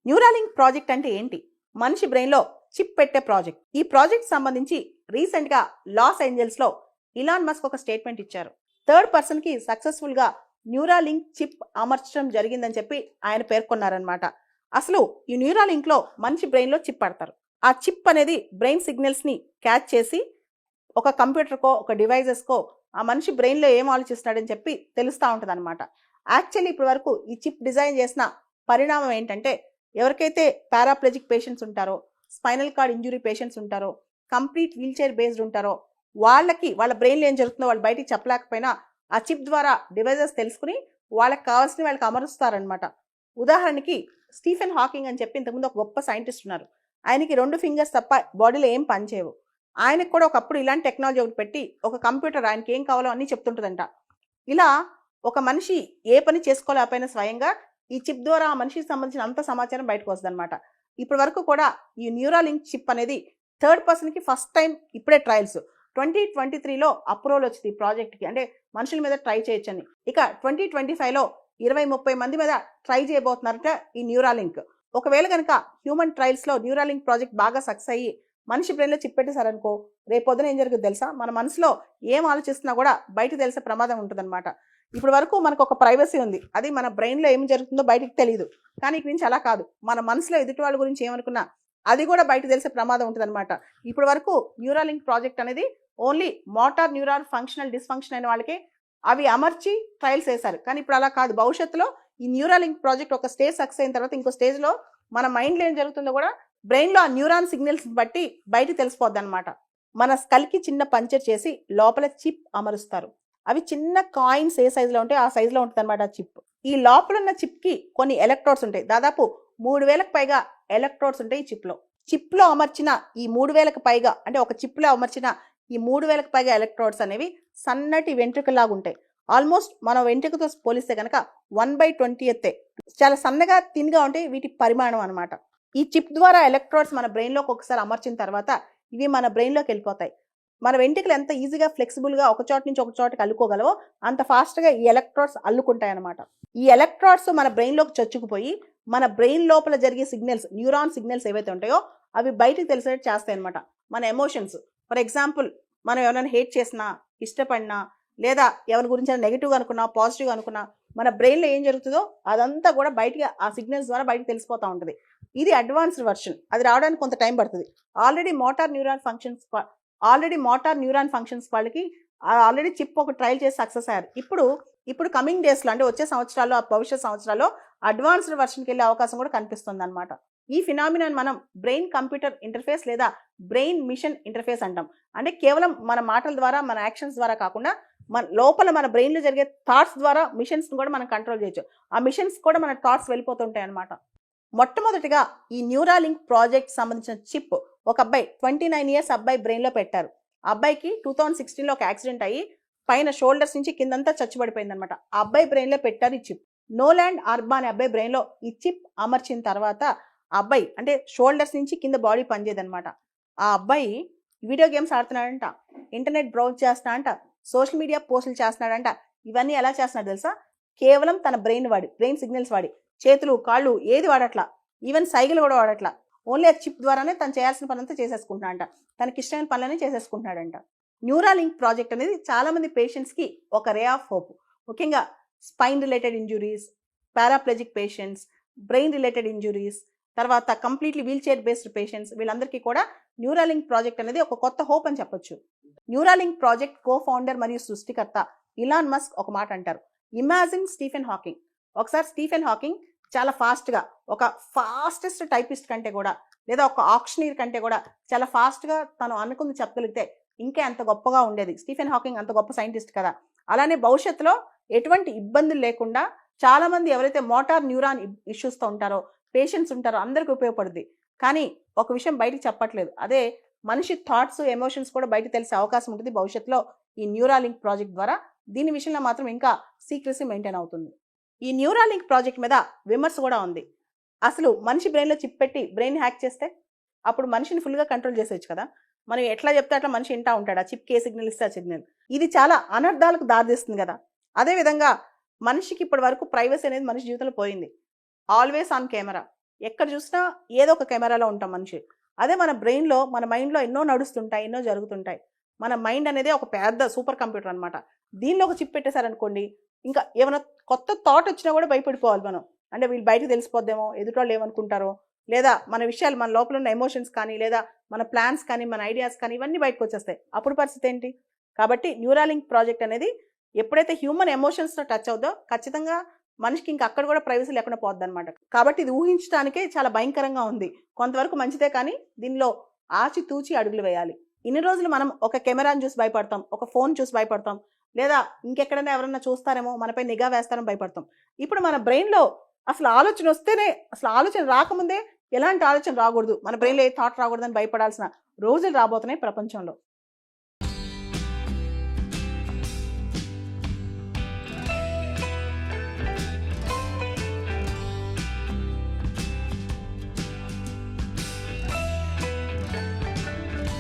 Neuralink project అంటే ఏంటి? మనిషి బ్రెయిన్లో చిప్ పెట్టే ప్రాజెక్ట్. ఈ ప్రాజెక్ట్ సంబంధించి రీసెంట్గా లాస్ ఏంజల్స్లో ఇలాన్ మస్క్ ఒక స్టేట్మెంట్ ఇచ్చారు. థర్డ్ పర్సన్కి సక్సెస్ఫుల్గా న్యూరాలింక్ చిప్ అమర్చడం జరిగిందని చెప్పి ఆయన పేర్కొన్నారనమాట. అసలు ఈ న్యూరాలింక్లో మనిషి బ్రెయిన్లో చిప్ పెడతారు. ఆ చిప్ అనేది బ్రెయిన్ సిగ్నల్స్ని క్యాచ్ చేసి ఒక కంప్యూటర్కో ఒక డివైజెస్కో ఆ మనిషి బ్రెయిన్లో ఏం ఆలోచిస్తున్నాడని చెప్పి తెలుస్తూ ఉంటుంది అనమాట. యాక్చువల్లీ ఇప్పటి వరకు ఈ చిప్ డిజైన్ చేసిన పరిణామం ఏంటంటే, ఎవరికైతే పారాప్లెజిక్ పేషెంట్స్ ఉంటారో, స్పైనల్ కార్డ్ ఇంజురీ పేషెంట్స్ ఉంటారో, కంప్లీట్ వీల్ చైర్ బేస్డ్ ఉంటారో, వాళ్ళకి వాళ్ళ బ్రెయిన్లో ఏం జరుగుతుందో వాళ్ళు బయటికి చెప్పలేకపోయినా ఆ చిప్ ద్వారా డివైజెస్ తెలుసుకుని వాళ్ళకి కావాల్సిన వాళ్ళకి అమరుస్తారనమాట. ఉదాహరణకి స్టీఫెన్ హాకింగ్ అని చెప్పి ఇంతకుముందు ఒక గొప్ప సైంటిస్ట్ ఉన్నారు. ఆయనకి 2 ఫింగర్స్ తప్ప బాడీలో ఏం పనిచేయవు. ఆయనకు కూడా ఒకప్పుడు ఇలాంటి టెక్నాలజీ ఒకటి పెట్టి ఒక కంప్యూటర్ ఆయనకి ఏం కావాలో అన్నీ చెప్తుంటుందంట. ఇలా ఒక మనిషి ఏ పని చేసుకోలేకపోయినా స్వయంగా ఈ చిప్ ద్వారా ఆ మనిషికి సంబంధించిన అంత సమాచారం బయటకు వస్తుంది అనమాట. ఇప్పటి వరకు కూడా ఈ న్యూరాలింక్ చిప్ అనేది థర్డ్ పర్సన్కి ఫస్ట్ టైం ఇప్పుడే ట్రయల్స్ 2023లో అప్రూవల్ వచ్చింది ఈ ప్రాజెక్ట్కి. అంటే మనుషుల మీద ట్రై చేయొచ్చని. ఇక 2025లో 20-30 మంది మీద ట్రై చేయబోతున్నారట ఈ న్యూరాలింక్. ఒకవేళ కనుక హ్యూమన్ ట్రయల్స్లో న్యూరాలింక్ ప్రాజెక్ట్ బాగా సక్సెస్ అయ్యి మనిషి బ్రెయిన్లో చిప్ పెట్టేశారనుకో, రేపు పొద్దున ఏం జరుగుతుంది తెలుసా? మన మనసులో ఏం ఆలోచిస్తున్నా కూడా బయట తెలిసే ప్రమాదం ఉంటుందన్నమాట. ఇప్పుడు వరకు మనకు ఒక ప్రైవసీ ఉంది, అది మన బ్రెయిన్లో ఏం జరుగుతుందో బయటికి తెలియదు. కానీ ఇక నుంచి అలా కాదు, మన మనసులో ఎదుటి వాళ్ళ గురించి ఏమనుకున్నా అది కూడా బయట తెలిసే ప్రమాదం ఉంటుందన్నమాట. ఇప్పుడు వరకు న్యూరాలింక్ ప్రాజెక్ట్ అనేది only motor neuron functional dysfunction అయిన వాళ్ళకి అవి అమర్చి ట్రయల్స్ వేశారు. కానీ ఇప్పుడు అలా కాదు. భవిష్యత్తులో ఈ న్యూరాలింక్ ప్రాజెక్ట్ ఒక స్టేజ్ సక్సెస్ అయిన తర్వాత ఇంకో స్టేజ్లో మన మైండ్లో ఏం జరుగుతుందో కూడా బ్రెయిన్లో ఆ న్యూరాన్ సిగ్నల్స్ బట్టి బయట తెలిసిపోద్ది అనమాట. మన స్కల్కి చిన్న పంచర్ చేసి లోపల చిప్ అమరుస్తారు. అవి చిన్న కాయిన్స్ ఏ సైజులో ఉంటే ఆ సైజులో ఉంటుంది అనమాట ఆ చిప్. ఈ లోపల ఉన్న చిప్కి కొన్ని ఎలక్ట్రోడ్స్ ఉంటాయి. దాదాపు 3000కు పైగా ఎలక్ట్రోడ్స్ ఉంటాయి ఈ చిప్లో. చిప్లో అమర్చిన ఈ 3000కు పైగా, అంటే ఒక చిప్లో అమర్చిన ఈ 3000కు పైగా ఎలక్ట్రోడ్స్ అనేవి సన్నటి వెంట్రుకలాగా ఉంటాయి. ఆల్మోస్ట్ మన వెంట్రుకతో పోలిస్తే కనుక 1/20 చాలా సన్నగా తిన్గా ఉంటాయి వీటి పరిమాణం అనమాట. ఈ చిప్ ద్వారా ఎలక్ట్రోడ్స్ మన బ్రెయిన్లోకి ఒకసారి అమర్చిన తర్వాత ఇవి మన బ్రెయిన్లోకి వెళ్ళిపోతాయి. మన వెంట్రుకలు ఎంత ఈజీగా ఫ్లెక్సిబుల్గా ఒక చోట నుంచి ఒక చోటకి అల్లుకోగలవో అంత ఫాస్ట్గా ఈ ఎలక్ట్రోడ్స్ అల్లుకుంటాయి అనమాట. ఈ ఎలక్ట్రోడ్స్ మన బ్రెయిన్లోకి చొచ్చుకుపోయి మన బ్రెయిన్ లోపల జరిగే సిగ్నల్స్, న్యూరాన్ సిగ్నల్స్ ఏవైతే ఉంటాయో అవి బయటికి తెలిసేటట్టు చేస్తాయి అనమాట. మన ఎమోషన్స్, ఫర్ ఎగ్జాంపుల్ మనం ఎవరైనా హేట్ చేసినా, ఇష్టపడినా, లేదా ఎవరి గురించి నెగిటివ్గా అనుకున్నా, పాజిటివ్గా అనుకున్నా, మన బ్రెయిన్లో ఏం జరుగుతుందో అదంతా కూడా బయటికి ఆ సిగ్నల్స్ ద్వారా బయటకు తెలిసిపోతూ ఉంటుంది. ఇది అడ్వాన్స్డ్ వర్షన్. అది రావడానికి కొంత టైం పడుతుంది. ఆల్రెడీ మోటార్ న్యూరాన్ ఫంక్షన్స్ వాళ్ళకి ఆల్రెడీ చిప్ ఒక ట్రయల్ చేసి సక్సెస్ అయ్యారు. ఇప్పుడు కమింగ్ డేస్లో, అంటే వచ్చే సంవత్సరాల్లో, భవిష్యత్ సంవత్సరాల్లో అడ్వాన్స్డ్ వర్షన్కి వెళ్ళే అవకాశం కూడా కనిపిస్తుంది అనమాట. ఈ ఫినామినాన్ మనం బ్రెయిన్ కంప్యూటర్ ఇంటర్ఫేస్ లేదా బ్రెయిన్ మిషన్ ఇంటర్ఫేస్ అంటాం. అంటే కేవలం మన మాటల ద్వారా, మన యాక్షన్స్ ద్వారా కాకుండా మన లోపల మన బ్రెయిన్లో జరిగే థాట్స్ ద్వారా మిషన్స్ కూడా మనం కంట్రోల్ చేయొచ్చు. ఆ మిషన్స్ కూడా మన థాట్స్ వెళ్ళిపోతుంటాయి అనమాట. మొట్టమొదటిగా ఈ న్యూరాలింక్ ప్రాజెక్ట్ సంబంధించిన చిప్ ఒక అబ్బాయి 29 ఇయర్స్ అబ్బాయి బ్రెయిన్లో పెట్టారు. ఆ అబ్బాయికి 2016లో ఒక యాక్సిడెంట్ అయ్యి పైన షోల్డర్స్ నుంచి కిందంతా చచ్చుబడిపోయింది అనమాట. ఆ అబ్బాయి బ్రెయిన్లో పెట్టారు ఈ చిప్. నోలాండ్ ఆర్బా అనే అబ్బాయి బ్రెయిన్లో ఈ చిప్ అమర్చిన తర్వాత ఆ అబ్బాయి, అంటే షోల్డర్స్ నుంచి కింద బాడీ పనిచేయదనమాట. ఆ అబ్బాయి వీడియో గేమ్స్ ఆడుతున్నాడంట, ఇంటర్నెట్ బ్రౌజ్ చేస్తున్నాడంట, సోషల్ మీడియా పోస్టులు చేస్తున్నాడంట. ఇవన్నీ ఎలా చేస్తున్నాడు తెలుసా? కేవలం తన బ్రెయిన్ సిగ్నల్స్ వాడి, చేతులు కాళ్ళు ఏది వాడట్లా, ఈవెన్ సైకిల్ కూడా వాడట్లా. ఓన్లీ ఆ చిప్ ద్వారానే తను చేయాల్సిన పని అంతా చేసేసుకుంటున్నాడంట, తనకి ఇష్టమైన పనులన్నీ చేసేసుకుంటున్నాడంట. న్యూరాలింక్ ప్రాజెక్ట్ అనేది చాలామంది పేషెంట్స్కి ఒక రే ఆఫ్ హోప్. ముఖ్యంగా spine related injuries, paraplegic patients, brain related injuries, తర్వాత completely wheelchair based patients, వీళ్ళందరికీ కూడా న్యూరాలింక్ ప్రాజెక్ట్ అనేది ఒక కొత్త హోప్ అని చెప్పొచ్చు. న్యూరాలింక్ ప్రాజెక్ట్ కో ఫౌండర్ మరియు సృష్టికర్త ఇలాన్ మస్క్ ఒక మాట అంటారు. Imagine Stephen Hawking. ఒకసారి స్టీఫెన్ హాకింగ్ చాలా ఫాస్ట్గా, ఒక ఫాస్టెస్ట్ టైపిస్ట్ కంటే కూడా, లేదా ఒక ఆక్షనీర్ కంటే కూడా చాలా ఫాస్ట్గా తను అనుకుంది చెప్పగలిగితే ఇంకా ఎంత గొప్పగా ఉండేది. స్టీఫెన్ హాకింగ్ అంత గొప్ప సైంటిస్ట్ కదా. అలానే భవిష్యత్తులో ఎటువంటి ఇబ్బందులు లేకుండా చాలామంది ఎవరైతే మోటార్ న్యూరాన్ ఇష్యూస్తో ఉంటారో, పేషెంట్స్ ఉంటారో అందరికీ ఉపయోగపడుద్ది. కానీ ఒక విషయం బయటికి చెప్పట్లేదు, అదే మనిషి థాట్స్, ఎమోషన్స్ కూడా బయట తెలిసే అవకాశం ఉంటుంది భవిష్యత్తులో ఈ న్యూరాలింక్ ప్రాజెక్ట్ ద్వారా. దీని విషయంలో మాత్రం ఇంకా సీక్రెసీ మెయింటైన్ అవుతుంది. ఈ న్యూరాలింక్ ప్రాజెక్ట్ మీద విమర్శ కూడా ఉంది. అసలు మనిషి బ్రెయిన్లో చిప్ పెట్టి బ్రెయిన్ హ్యాక్ చేస్తే అప్పుడు మనిషిని ఫుల్గా కంట్రోల్ చేసేయచ్చు కదా. మనం ఎట్లా చెప్తే అట్లా మనిషి వింటా ఉంటాడు, ఆ చిప్కి ఏ సిగ్నల్ ఇస్తే ఆ సిగ్నల్. ఇది చాలా అనర్థాలకు దారితీస్తుంది కదా. అదేవిధంగా మనిషికి ఇప్పటి వరకు ప్రైవసీ అనేది మనిషి జీవితంలో పోయింది. ఆల్వేస్ ఆన్ కెమెరా, ఎక్కడ చూసినా ఏదో ఒక కెమెరాలో ఉంటాం మనిషి. అదే మన బ్రెయిన్‌లో, మన మైండ్‌లో ఎన్నో నడుస్తుంటాయి, ఎన్నో జరుగుతుంటాయి. మన మైండ్ అనేది ఒక పెద్ద సూపర్ కంప్యూటర్ అనమాట. దీనిలో ఒక చిప్ పెట్టేశారనుకోండి, ఇంకా ఏమైనా కొత్త థాట్ వచ్చినా కూడా భయపడిపోవాలి మనం. అంటే వీళ్ళు బయటకి తెలిసిపోద్దేమో, ఎదుటోళ్ళు ఏమనుకుంటారో, లేదా మన విషయాలు, మన లోపల ఉన్న ఎమోషన్స్ కానీ, లేదా మన ప్లాన్స్ కానీ, మన ఐడియాస్ కానీ ఇవన్నీ బయటకొచ్చేస్తాయి. అప్పుడు పరిస్థితి ఏంటి? కాబట్టి న్యూరాలింక్ ప్రాజెక్ట్ అనేది ఎప్పుడైతే హ్యూమన్ ఎమోషన్స్‌తో టచ్ అవుద్దో ఖచ్చితంగా మనిషికి ఇంక అక్కడ కూడా ప్రైవసీ లేకుండా పోద్దనమాట. కాబట్టి ఇది ఊహించడానికే చాలా భయంకరంగా ఉంది. కొంతవరకు మంచిదే కానీ దీనిలో ఆచితూచి అడుగులు వేయాలి. ఇన్ని రోజులు మనం ఒక కెమెరాని చూసి భయపడతాం, ఒక ఫోన్ చూసి భయపడతాం, లేదా ఇంకెక్కడైనా ఎవరన్నా చూస్తారేమో, మనపై నిఘా వేస్తారని భయపడతాం. ఇప్పుడు మన బ్రెయిన్‌లో అసలు ఆలోచన వస్తేనే, అసలు ఆలోచన రాకముందే ఎలాంటి ఆలోచన రాకూడదు, మన బ్రెయిన్‌లో ఏ థాట్ రాకూడదని భయపడాల్సిన రోజులు రాబోతున్నాయి ప్రపంచంలో.